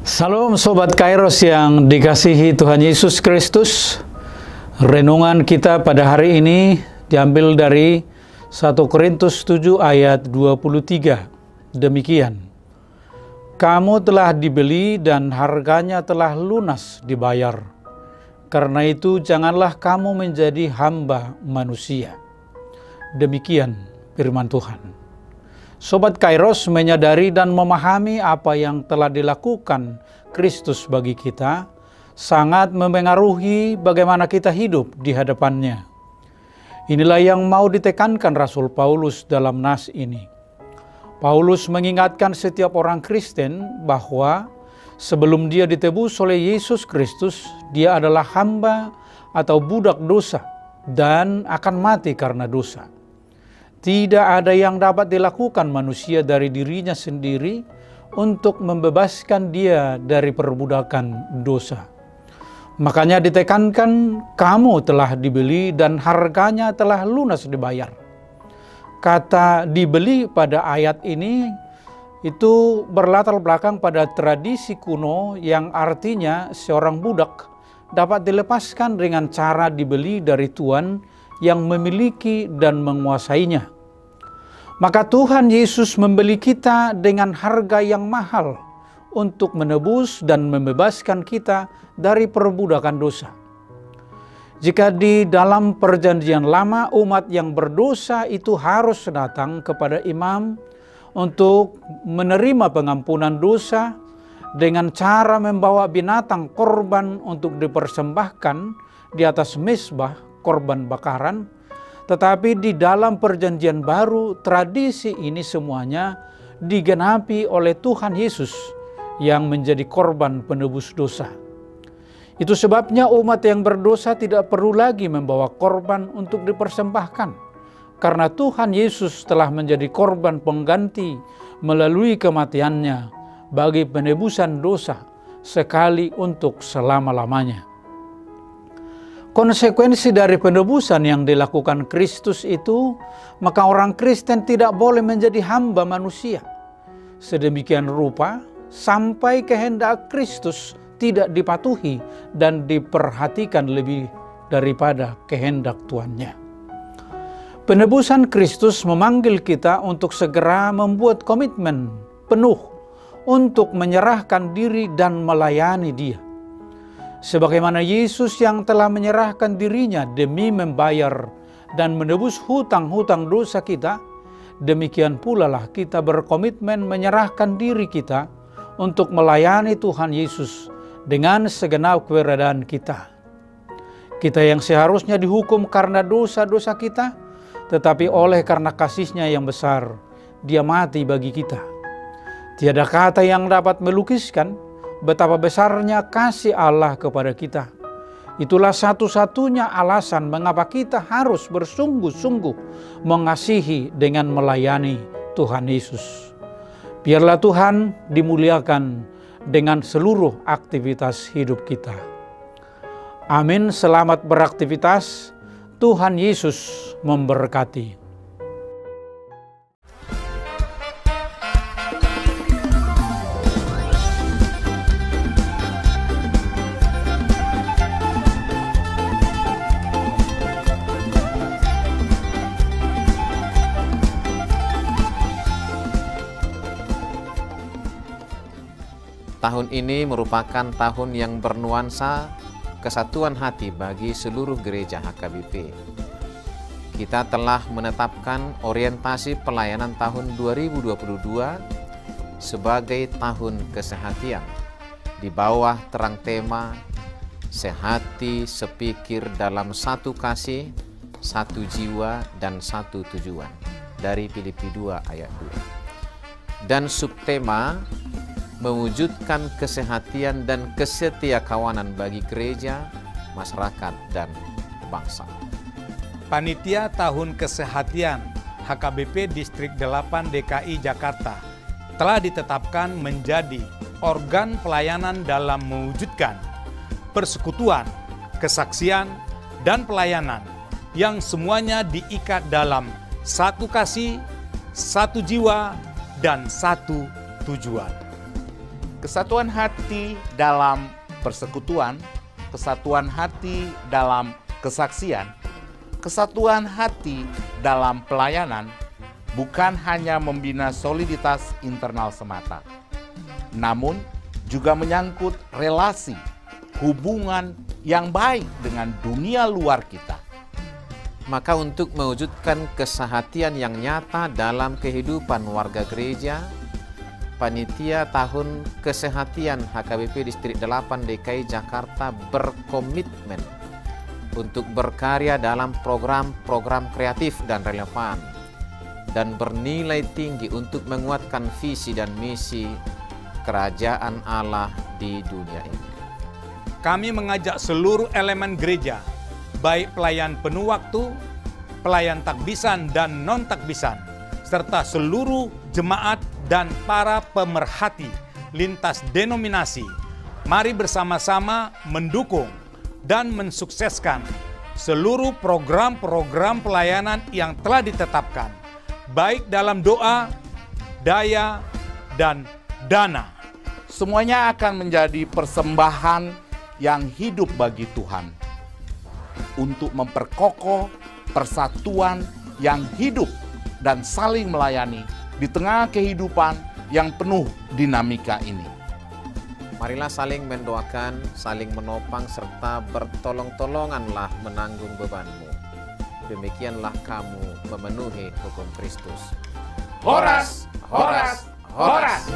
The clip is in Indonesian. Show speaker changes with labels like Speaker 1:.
Speaker 1: Salam Sobat Kairos yang dikasihi Tuhan Yesus Kristus. Renungan kita pada hari ini diambil dari 1 Korintus 7 ayat 23. Demikian, kamu telah dibeli dan harganya telah lunas dibayar. Karena itu janganlah kamu menjadi hamba manusia. Demikian firman Tuhan. Sobat Kairos menyadari dan memahami apa yang telah dilakukan Kristus bagi kita sangat memengaruhi bagaimana kita hidup di hadapannya. Inilah yang mau ditekankan Rasul Paulus dalam nas ini. Paulus mengingatkan setiap orang Kristen bahwa sebelum dia ditebus oleh Yesus Kristus, dia adalah hamba atau budak dosa dan akan mati karena dosa. Tidak ada yang dapat dilakukan manusia dari dirinya sendiri untuk membebaskan dia dari perbudakan dosa. Makanya ditekankan, kamu telah dibeli dan harganya telah lunas dibayar. Kata dibeli pada ayat ini itu berlatar belakang pada tradisi kuno yang artinya seorang budak dapat dilepaskan dengan cara dibeli dari tuan yang memiliki dan menguasainya. Maka Tuhan Yesus membeli kita dengan harga yang mahal untuk menebus dan membebaskan kita dari perbudakan dosa. Jika di dalam perjanjian lama umat yang berdosa itu harus datang kepada imam untuk menerima pengampunan dosa dengan cara membawa binatang korban untuk dipersembahkan di atas mezbah korban bakaran, tetapi di dalam perjanjian baru tradisi ini semuanya digenapi oleh Tuhan Yesus yang menjadi korban penebus dosa. Itu sebabnya umat yang berdosa tidak perlu lagi membawa korban untuk dipersembahkan, karena Tuhan Yesus telah menjadi korban pengganti melalui kematiannya bagi penebusan dosa sekali untuk selama-lamanya. Konsekuensi dari penebusan yang dilakukan Kristus itu, maka orang Kristen tidak boleh menjadi hamba manusia. Sedemikian rupa, sampai kehendak Kristus tidak dipatuhi dan diperhatikan lebih daripada kehendak Tuannya. Penebusan Kristus memanggil kita untuk segera membuat komitmen penuh untuk menyerahkan diri dan melayani Dia. Sebagaimana Yesus yang telah menyerahkan dirinya demi membayar dan menebus hutang-hutang dosa kita, demikian pula lah kita berkomitmen menyerahkan diri kita untuk melayani Tuhan Yesus dengan segenap keberadaan kita. Kita yang seharusnya dihukum karena dosa-dosa kita, tetapi oleh karena kasih-Nya yang besar, Dia mati bagi kita. Tiada kata yang dapat melukiskan betapa besarnya kasih Allah kepada kita. Itulah satu-satunya alasan mengapa kita harus bersungguh-sungguh mengasihi dengan melayani Tuhan Yesus. Biarlah Tuhan dimuliakan dengan seluruh aktivitas hidup kita. Amin. Selamat beraktivitas. Tuhan Yesus memberkati.
Speaker 2: Tahun ini merupakan tahun yang bernuansa kesatuan hati bagi seluruh gereja HKBP. Kita telah menetapkan orientasi pelayanan tahun 2022 sebagai tahun kesehatian di bawah terang tema sehati sepikir dalam satu kasih, satu jiwa dan satu tujuan dari Filipi 2 ayat 2. Dan subtema mewujudkan kesehatian dan kesetiakawanan bagi gereja, masyarakat, dan bangsa.
Speaker 3: Panitia Tahun Kesehatian HKBP Distrik 8 DKI Jakarta telah ditetapkan menjadi organ pelayanan dalam mewujudkan persekutuan, kesaksian, dan pelayanan yang semuanya diikat dalam satu kasih, satu jiwa, dan satu tujuan.
Speaker 4: Kesatuan hati dalam persekutuan, kesatuan hati dalam kesaksian, kesatuan hati dalam pelayanan bukan hanya membina soliditas internal semata, namun juga menyangkut relasi, hubungan yang baik dengan dunia luar kita.
Speaker 2: Maka untuk mewujudkan kesehatian yang nyata dalam kehidupan warga gereja, Panitia Tahun Kesehatian HKBP Distrik 8 DKI Jakarta berkomitmen untuk berkarya dalam program-program kreatif dan relevan dan bernilai tinggi untuk menguatkan visi dan misi Kerajaan Allah di dunia ini.
Speaker 3: Kami mengajak seluruh elemen gereja, baik pelayan penuh waktu, pelayan takbisan dan non-takbisan, serta seluruh jemaat dan para pemerhati lintas denominasi, mari bersama-sama mendukung dan mensukseskan seluruh program-program pelayanan yang telah ditetapkan, baik dalam doa, daya, dan dana.
Speaker 4: Semuanya akan menjadi persembahan yang hidup bagi Tuhan untuk memperkokoh persatuan yang hidup dan saling melayani di tengah kehidupan yang penuh dinamika ini.
Speaker 2: Marilah saling mendoakan, saling menopang, serta bertolong-tolonganlah menanggung bebanmu. Demikianlah kamu memenuhi hukum Kristus.
Speaker 4: Horas, horas, horas.